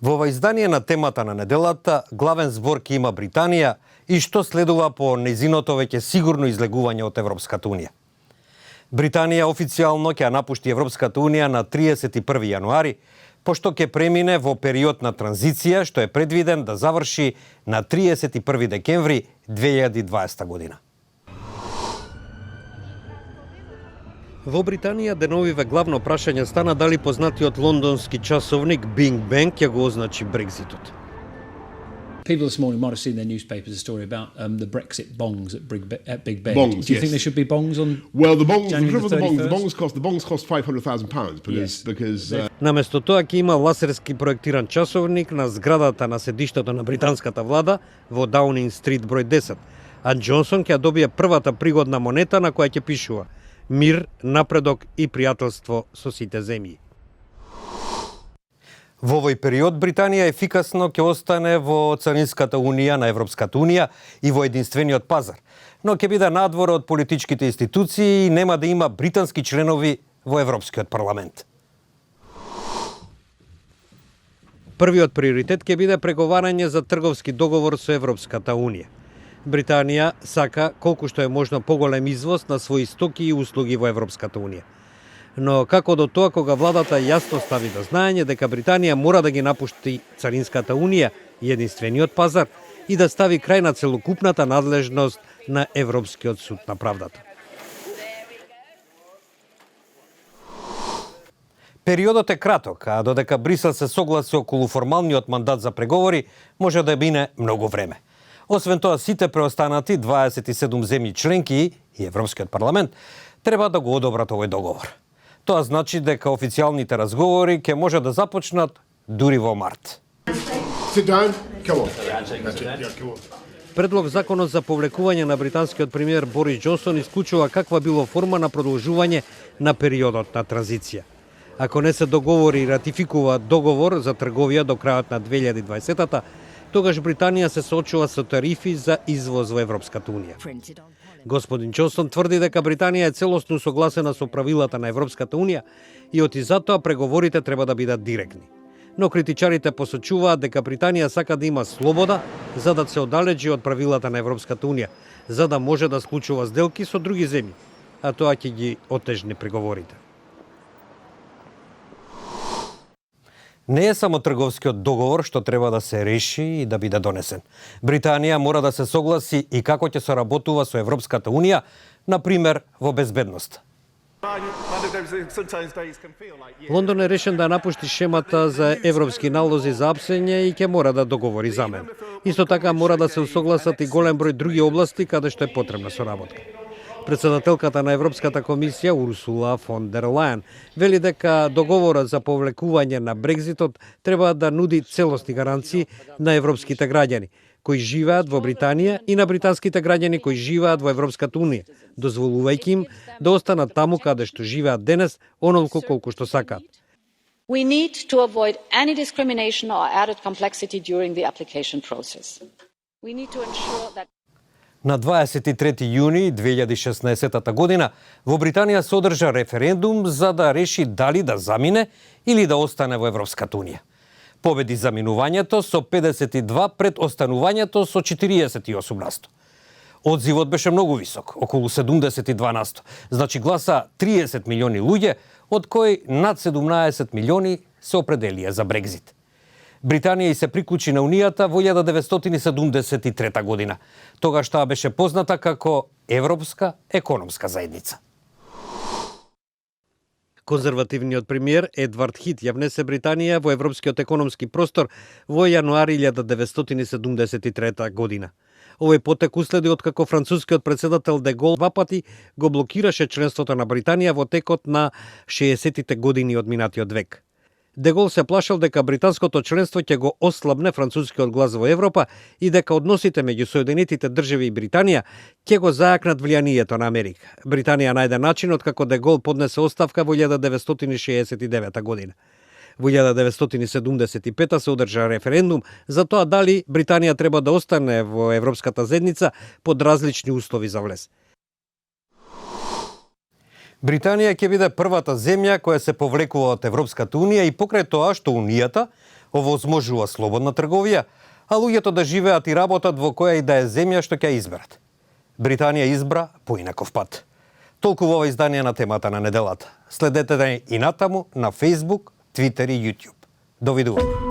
Во ова издание на темата на неделата, главен збор ќе има Британија и што следува по нејзиното веќе сигурно излегување од Европската Унија. Британија официјално ќе напушти Европската Унија на 31 јануари, пошто ќе премине во период на транзиција што е предвиден да заврши на 31 декември 2020 година. Во Британија деновиве главно прашање стана дали познатиот лондонски часовник Big Bang ќе го означи Брекзитот. People this morning might have seen their newspapers a story about the Brexit bongs at Big Ben. Bongs, Do you yes. think there should be bongs on? Well, the bongs, January the 31st? bongs cost £500,000 because Наместо тоа ќе има лазерски проектиран часовник на зградата на седиштето на британската влада во Даунинг Стрит број 10, а Џонсон ќе добие првата пригодна монета на која ќе пишува мир, напредок и пријателство со сите земји. Во овој период Британија ефикасно ќе остане во Царинската унија на Европската унија и во единствениот пазар, но ќе биде надвор од политичките институции и нема да има британски членови во Европскиот парламент. Првиот приоритет ќе биде преговарање за трговски договор со Европската унија. Британија сака колку што е можно поголем извоз на своји стоки и услуги во Европската унија. Но како до тоа кога владата јасно стави до знаење дека Британија мора да ги напушти Царинската унија и единствениот пазар и да стави крај на целокупната надлежност на Европскиот суд на правдата. Периодот е краток, а додека Брисел се согласи околу формалниот мандат за преговори, може да мине многу време. Освен тоа, сите преостанати 27 земји членки и Европскиот парламент треба да го одобрат овој договор. Тоа значи дека официјалните разговори ќе може да започнат дури во март. sit down. Come on. Yeah, come on. Предлог законот за повлекување на британскиот премиер Борис Џонсон исклучува каква било форма на продолжување на периодот на транзиција. Ако не се договори и ратификува договор за трговија до крајот на 2020-та, тогаш Британија се соочува со тарифи за извоз во Европската унија. Господин Џонсон тврди дека Британија е целосно согласена со правилата на Европската унија и оти затоа преговорите треба да бидат директни. Но критичарите посочуваат дека Британија сака да има слобода за да се оддалечи од правилата на Европската унија, за да може да склучува сделки со други земји, а тоа ќе ги отежни преговорите. Не е само трговскиот договор што треба да се реши и да биде донесен. Британија мора да се согласи и како ќе соработува со Европската унија, на пример во безбедност. Лондон е решен да напушти шемата за европски налози за апсење и ќе мора да договори замен. Исто така мора да се усогласат и голем број други области каде што е потребна соработка. Председателката на Европската комисија Урсула фон дер Лајен вели дека договорот за повлекување на Брекзитот треба да нуди целосни гаранции на европските граѓани кои живеат во Британија и на британските граѓани кои живеат во Европската унија, дозволувајќи им да останат таму каде што живеат денес, онолку колку што сакаат. We need to avoid any discrimination or added complexity during the application process. We need to ensure that На 23 јуни 2016 година во Британија се одржа референдум за да реши дали да замине или да остане во Европската унија. Победи заминувањето со 52 пред останувањето со 48%. Одзивот беше многу висок, околу 72%. Значи гласа 30 милиони луѓе, од кои над 17 милиони се определија за Брекзит. Британија и се приклучи на Унијата во 1973 година. Тогаш таа беше позната како Европска економска заедница. Конзервативниот премиер Едвард Хит ја внесе Британија во Европскиот економски простор во јануари 1973 година. Овој потек уследи откако францускиот председател Де Гол два пати го блокираше членството на Британија во текот на 60-тите години од минатиот век. Де Гол се плашал дека британското членство ќе го ослабне францускиот глас во Европа и дека односите меѓу Соединетите држави и Британија ќе го зајакнат влијанието на Америка. Британија најде начин откако Де Гол поднесе оставка во 1969 година. Во 1975 се одржа референдум за тоа дали Британија треба да остане во Европската заедница под различни услови за влез. Британија ќе биде првата земја која се повлекува од Европската унија и покрај тоа што Унијата Овозможува слободна трговија, а луѓето да живеат и работат во која и да е земја што ќе изберат. Британија избра поинаков пат. Толку во ова издание на темата на неделата. Следете да и натаму на Facebook, Twitter и YouTube. Довидуваме.